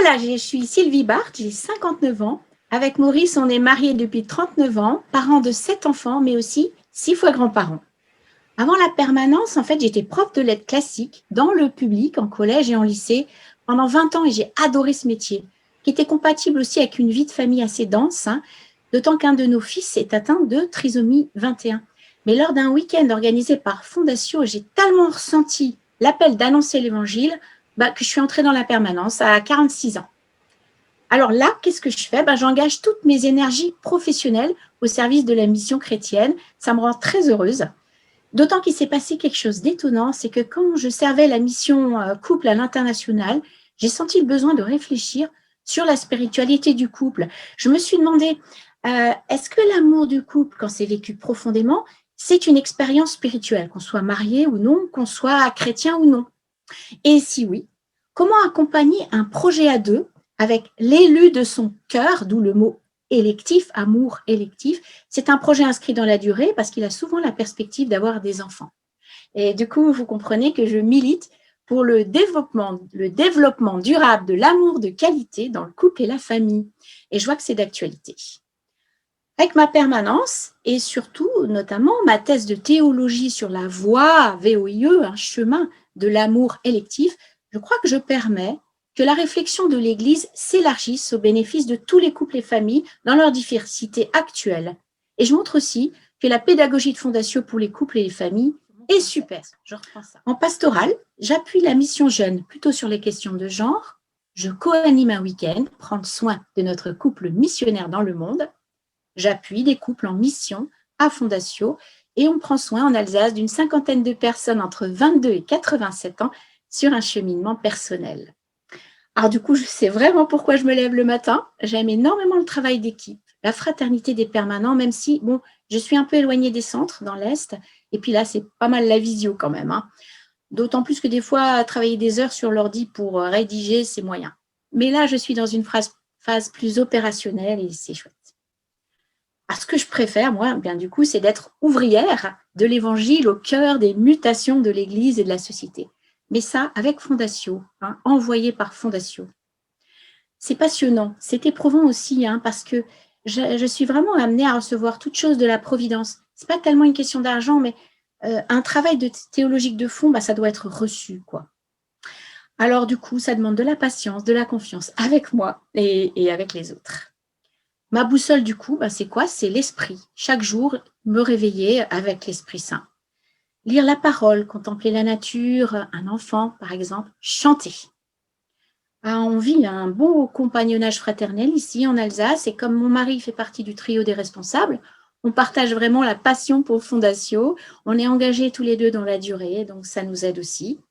Voilà, je suis Sylvie Barthes, j'ai 59 ans. Avec Maurice, on est mariés depuis 39 ans, parents de 7 enfants, mais aussi 6 fois grands-parents. Avant la permanence, en fait, j'étais prof de lettres classiques dans le public, en collège et en lycée, pendant 20 ans et j'ai adoré ce métier, qui était compatible aussi avec une vie de famille assez dense, hein, d'autant qu'un de nos fils est atteint de trisomie 21. Mais lors d'un week-end organisé par Fondatio, j'ai tellement ressenti l'appel d'annoncer l'évangile que je suis entrée dans la permanence à 46 ans. Alors là, qu'est-ce que je fais? J'engage toutes mes énergies professionnelles au service de la mission chrétienne. Ça me rend très heureuse. D'autant qu'il s'est passé quelque chose d'étonnant, c'est que quand je servais la mission couple à l'international, j'ai senti le besoin de réfléchir sur la spiritualité du couple. Je me suis demandé, est-ce que l'amour du couple, quand c'est vécu profondément, c'est une expérience spirituelle, qu'on soit marié ou non, qu'on soit chrétien ou non? Et si oui, comment accompagner un projet à deux avec l'élu de son cœur, d'où le mot électif, amour électif? C'est un projet inscrit dans la durée parce qu'il a souvent la perspective d'avoir des enfants. Et du coup, vous comprenez que je milite pour le développement durable de l'amour de qualité dans le couple et la famille. Et je vois que c'est d'actualité. Avec ma permanence et surtout, notamment, ma thèse de théologie sur la voie, VOIE, un chemin de l'amour électif, je crois que je permets que la réflexion de l'Église s'élargisse au bénéfice de tous les couples et familles dans leur diversité actuelle. Et je montre aussi que la pédagogie de Fondatio pour les couples et les familles est super. Je reprends ça. En pastoral, j'appuie la mission jeune plutôt sur les questions de genre. Je co-anime un week-end, prendre soin de notre couple missionnaire dans le monde. J'appuie des couples en mission à Fondatio et on prend soin en Alsace d'une 50aine de personnes entre 22 et 87 ans sur un cheminement personnel. Alors du coup, je sais vraiment pourquoi je me lève le matin. J'aime énormément le travail d'équipe, la fraternité des permanents, même si, bon, je suis un peu éloignée des centres dans l'Est. Et puis là, c'est pas mal la visio quand même, hein. D'autant plus que des fois, travailler des heures sur l'ordi pour rédiger, c'est moyen. Mais là, je suis dans une phase plus opérationnelle et c'est chouette. Ce que je préfère, moi, bien du coup, c'est d'être ouvrière de l'Évangile au cœur des mutations de l'Église et de la société. Mais ça, avec Fondatio, hein, envoyé par Fondatio. C'est passionnant, c'est éprouvant aussi, hein, parce que je suis vraiment amenée à recevoir toutes choses de la providence. Ce n'est pas tellement une question d'argent, mais un travail théologique de fond, ça doit être reçu, quoi. Alors du coup, ça demande de la patience, de la confiance avec moi et avec les autres. Ma boussole, du coup, c'est quoi? C'est l'esprit. Chaque jour, me réveiller avec l'Esprit Saint. Lire la parole, contempler la nature, un enfant, par exemple, chanter. On vit un beau compagnonnage fraternel ici en Alsace et comme mon mari fait partie du trio des responsables, on partage vraiment la passion pour Fondatio. On est engagés tous les deux dans la durée, donc ça nous aide aussi.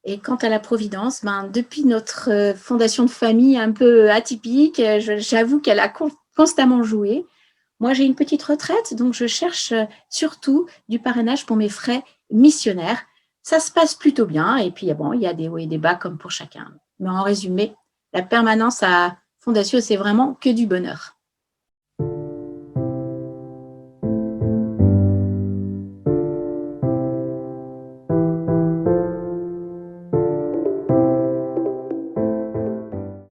Et quant à la Providence, depuis notre fondation de famille un peu atypique, j'avoue qu'elle a constamment joué. Moi, j'ai une petite retraite, donc je cherche surtout du parrainage pour mes frais missionnaires. Ça se passe plutôt bien, et puis bon, il y a des hauts et des bas comme pour chacun. Mais en résumé, la permanence à Fondatio, c'est vraiment que du bonheur.